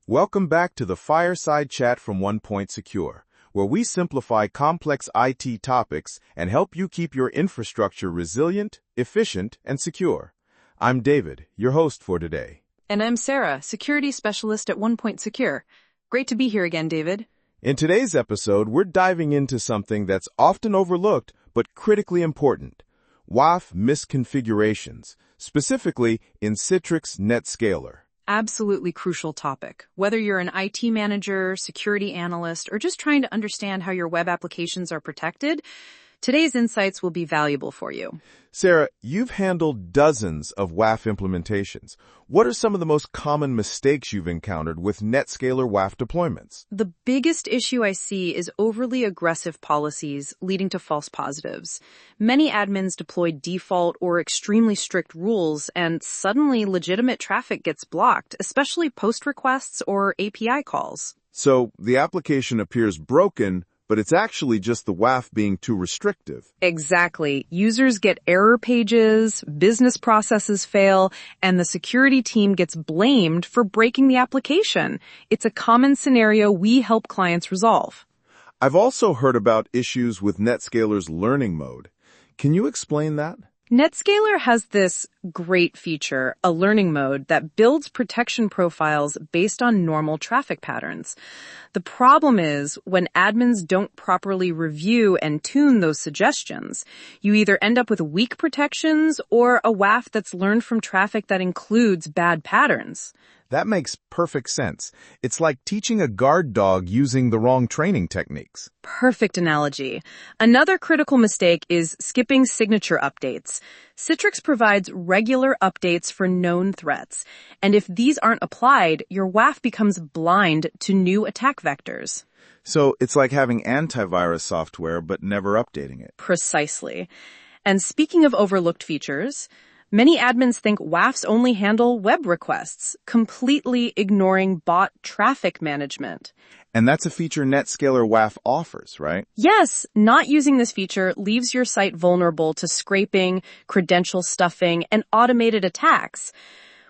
Welcome back to the Fireside Chat from 1PointSecure, where we simplify complex IT topics and help you keep your infrastructure resilient, efficient, and secure. I'm David, your host for today. And I'm Sarah, security specialist at 1PointSecure. Great to be here again, David. In today's episode, we're diving into something that's often overlooked but critically important: WAF misconfigurations, specifically in Citrix NetScaler. Absolutely crucial topic. Whether you're an IT manager, security analyst, or just trying to understand how your web applications are protected, today's insights will be valuable for you. Sarah, you've handled dozens of WAF implementations. What are some of the most common mistakes you've encountered with NetScaler WAF deployments? The biggest issue I see is overly aggressive policies leading to false positives. Many admins deploy default or extremely strict rules, and suddenly legitimate traffic gets blocked, especially post requests or API calls. So the application appears broken, but it's actually just the WAF being too restrictive. Exactly. Users get error pages, business processes fail, and the security team gets blamed for breaking the application. It's a common scenario we help clients resolve. I've also heard about issues with NetScaler's learning mode. Can you explain that? NetScaler has this great feature, a learning mode, that builds protection profiles based on normal traffic patterns. The problem is when admins don't properly review and tune those suggestions, you either end up with weak protections or a WAF that's learned from traffic that includes bad patterns. That makes perfect sense. It's like teaching a guard dog using the wrong training techniques. Perfect analogy. Another critical mistake is skipping signature updates. Citrix provides regular updates for known threats, and if these aren't applied, your WAF becomes blind to new attack vectors. So it's like having antivirus software but never updating it. Precisely. And speaking of overlooked features, many admins think WAFs only handle web requests, completely ignoring bot traffic management. And that's a feature NetScaler WAF offers, right? Yes, not using this feature leaves your site vulnerable to scraping, credential stuffing, and automated attacks.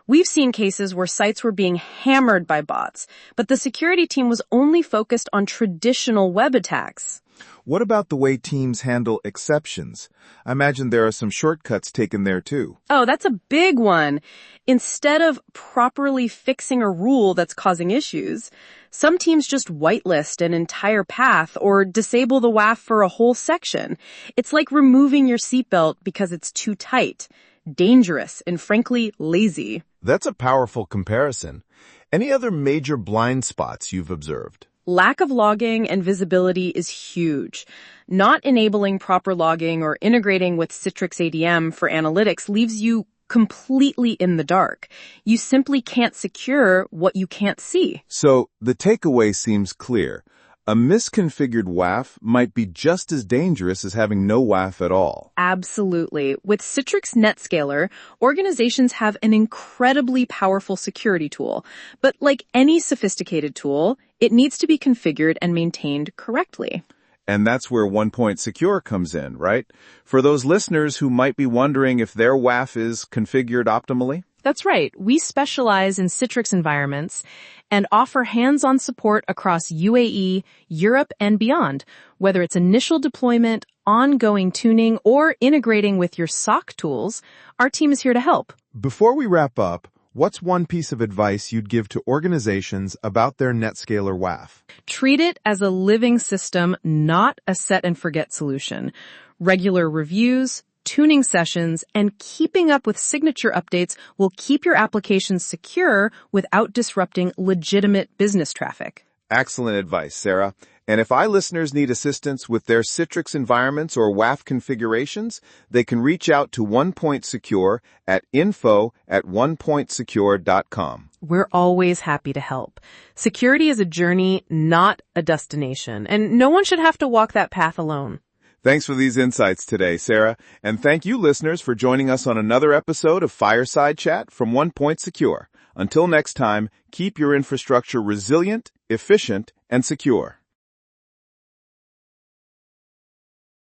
We've seen cases where sites were being hammered by bots, but the security team was only focused on traditional web attacks. What about the way teams handle exceptions? I imagine there are some shortcuts taken there too. Oh, that's a big one. Instead of properly fixing a rule that's causing issues, some teams just whitelist an entire path or disable the WAF for a whole section. It's like removing your seatbelt because it's too tight, dangerous, and frankly, lazy. That's a powerful comparison. Any other major blind spots you've observed? Lack of logging and visibility is huge. Not enabling proper logging or integrating with Citrix ADM for analytics leaves you completely in the dark. You simply can't secure what you can't see. So the takeaway seems clear. A misconfigured WAF might be just as dangerous as having no WAF at all. Absolutely. With Citrix NetScaler, organizations have an incredibly powerful security tool. But like any sophisticated tool, it needs to be configured and maintained correctly. And that's where 1PointSecure comes in, right? For those listeners who might be wondering if their WAF is configured optimally. That's right. We specialize in Citrix environments and offer hands-on support across UAE, Europe, and beyond. Whether it's initial deployment, ongoing tuning, or integrating with your SOC tools, our team is here to help. Before we wrap up, what's one piece of advice you'd give to organizations about their NetScaler WAF? Treat it as a living system, not a set-and-forget solution. Regular reviews, tuning sessions, and keeping up with signature updates will keep your applications secure without disrupting legitimate business traffic. Excellent advice, Sarah. And if listeners need assistance with their Citrix environments or WAF configurations, they can reach out to 1PointSecure at info@1pointsecure.com. We're always happy to help. Security is a journey, not a destination, and no one should have to walk that path alone. Thanks for these insights today, Sarah. And thank you, listeners, for joining us on another episode of Fireside Chat from 1PointSecure. Until next time, keep your infrastructure resilient, efficient, and secure.